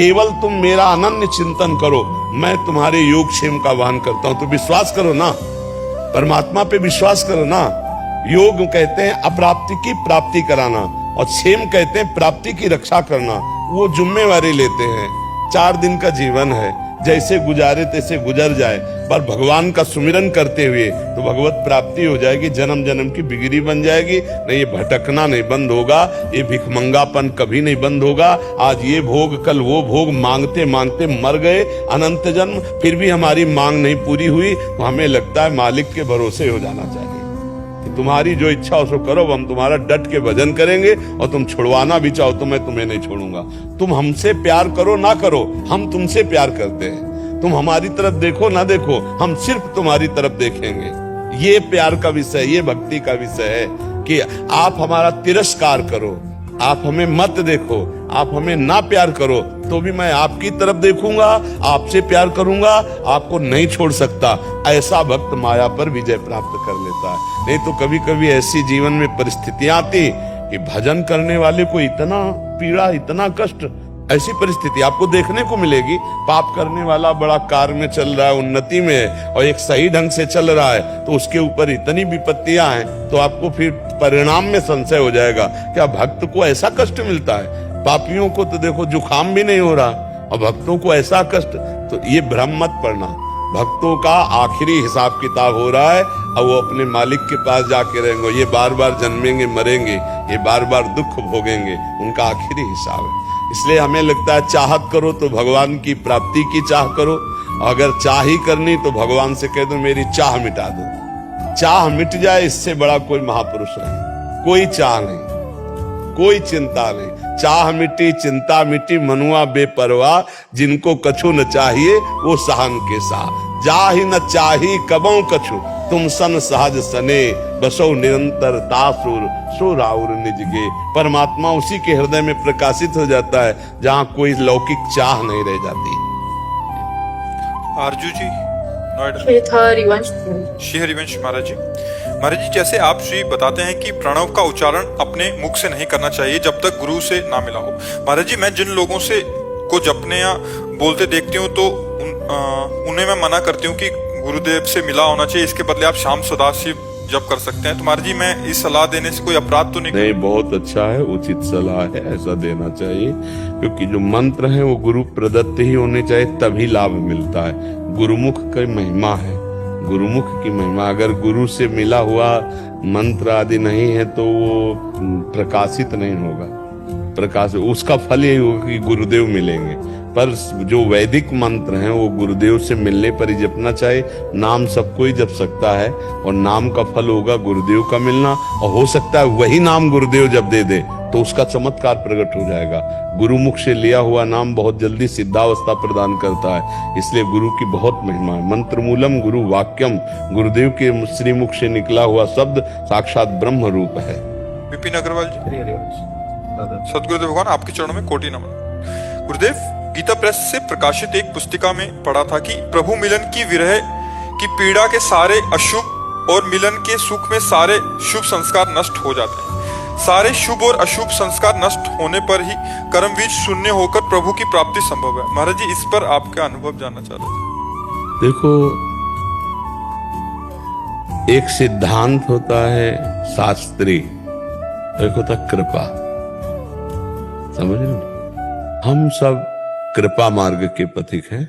केवल तुम मेरा अनन्य चिंतन करो, मैं तुम्हारे योगक्षेम का वाहन करता हूं। तो विश्वास करो ना, परमात्मा पे विश्वास करो ना। योग कहते हैं अप्राप्ति की प्राप्ति कराना, और क्षेम कहते हैं प्राप्ति की रक्षा करना। वो जिम्मेवारी लेते हैं। 4 दिन का जीवन है, जैसे गुजारे तैसे गुजर जाए, पर भगवान का सुमिरन करते हुए तो भगवत प्राप्ति हो जाएगी, जन्म जन्म की बिगड़ी बन जाएगी। नहीं, ये भटकना नहीं बंद होगा, ये भिखमंगापन कभी नहीं बंद होगा। आज ये भोग कल वो भोग मांगते मांगते मर गए अनंत जन्म, फिर भी हमारी मांग नहीं पूरी हुई। तो हमें लगता है मालिक के भरोसे हो जाना चाहिए कि तुम्हारी जो इच्छा हो सो करो, हम तुम्हारा डट के भजन करेंगे, और तुम छुड़वाना भी चाहो तो मैं तुम्हें नहीं छोड़ूंगा। तुम हमसे प्यार करो ना करो, हम तुमसे प्यार करते हैं। तुम हमारी तरफ देखो ना देखो, हम सिर्फ तुम्हारी तरफ देखेंगे। ये प्यार का विषय, ये भक्ति का विषय है कि आप हमारा तिरस्कार करो, आप हमें मत देखो, आप हमें ना प्यार करो, तो भी मैं आपकी तरफ देखूंगा, आपसे प्यार करूंगा, आपको नहीं छोड़ सकता। ऐसा भक्त माया पर विजय प्राप्त कर लेता है। नहीं तो कभी कभी ऐसी जीवन में परिस्थितियां आती कि भजन करने वाले को इतना पीड़ा, इतना कष्ट, ऐसी परिस्थिति आपको देखने को मिलेगी। पाप करने वाला बड़ा कार में चल रहा है, उन्नति में है, और एक सही ढंग से चल रहा है, तो उसके ऊपर इतनी विपत्तियां हैं, तो आपको फिर परिणाम में संशय हो जाएगा, क्या भक्त को ऐसा कष्ट मिलता है? पापियों को तो देखो जुकाम भी नहीं हो रहा, और भक्तों को ऐसा कष्ट। तो ये भ्रम मत पड़ना, भक्तों का आखिरी हिसाब किताब हो रहा है, और वो अपने मालिक के पास जाके रहेंगे। ये बार बार जन्मेंगे मरेंगे, ये बार बार दुख भोगेंगे, उनका आखिरी हिसाब है। इसलिए हमें लगता है चाहत करो तो भगवान की प्राप्ति की चाह करो, अगर चाह ही करनी तो भगवान से कह दो मेरी चाह मिटा दो। चाह मिट जाए, इससे बड़ा कोई महापुरुष नहीं। कोई चाह नहीं, कोई चिंता नहीं। चाह मिटी चिंता मिटी, मनुआ बेपरवाह, जिनको कछु न चाहिए वो सहन के सा। जाहि न चाही कबों कछु, तुम सन सहज सने, बसो निरंतर तासुर सो राउर निजगे। परमात्मा उसी के हृदय में प्रकाशित हो जाता है जहां कोई लौकिक चाह नहीं रह जाती। आरजू जी, श्री हरिवंश महाराज जी। महाराज जी, जैसे आप श्री बताते हैं कि प्रणव का उच्चारण अपने मुख से नहीं करना चाहिए जब तक गुरु से ना मिला हो। महाराज जी, मैं जिन लोगों से को जपने या बोलते देखती हूँ तो उन्हें मैं मना करती हूँ कि गुरुदेव से मिला होना चाहिए, इसके बदले आप शाम सदाशिव जप कर सकते हैं। तो महाराज जी, मैं इस सलाह देने से कोई अपराध तो नहीं? बहुत अच्छा है, उचित सलाह है, ऐसा देना चाहिए। क्योंकि जो मंत्र है वो गुरु प्रदत्त ही होने चाहिए, तभी लाभ मिलता है। गुरुमुख की महिमा है, गुरुमुख की महिमा। अगर गुरु से मिला हुआ मंत्र आदि नहीं है तो वो प्रकाशित नहीं होगा। प्रकाश उसका फल यही होगा कि गुरुदेव मिलेंगे। पर जो वैदिक मंत्र हैं वो गुरुदेव से मिलने पर ही जपना चाहिए। नाम सबको ही जप सकता है, और नाम का फल होगा गुरुदेव का मिलना। और हो सकता है वही नाम गुरुदेव जब दे दे तो उसका चमत्कार प्रकट हो जाएगा। गुरुमुख से लिया हुआ नाम बहुत जल्दी सिद्धावस्था प्रदान करता है, इसलिए गुरु की बहुत महिमा है। मंत्र मूलम गुरु वाक्यम, गुरुदेव के श्रीमुख से निकला हुआ शब्द साक्षात ब्रह्म रूप है। विपिन अग्रवाल जी, सतगुरुदेव भगवान आपके चरणों में कोटि नमन। गुरुदेव, गीता प्रेस से प्रकाशित एक पुस्तिका में पढ़ा था कि प्रभु मिलन की विरह की पीड़ा के सारे अशुभ और मिलन के सुख में सारे शुभ संस्कार नष्ट हो जाते हैं। सारे शुभ और अशुभ संस्कार नष्ट होने पर ही कर्म बीज शून्य होकर प्रभु की प्राप्ति संभव है। महाराज जी, इस पर आपका अनुभव जानना चाह रहे थे। देखो, एक सिद्धांत होता है शास्त्री, एक होता कृपा। समझ रहे हो? हम सब कृपा मार्ग के पथिक हैं।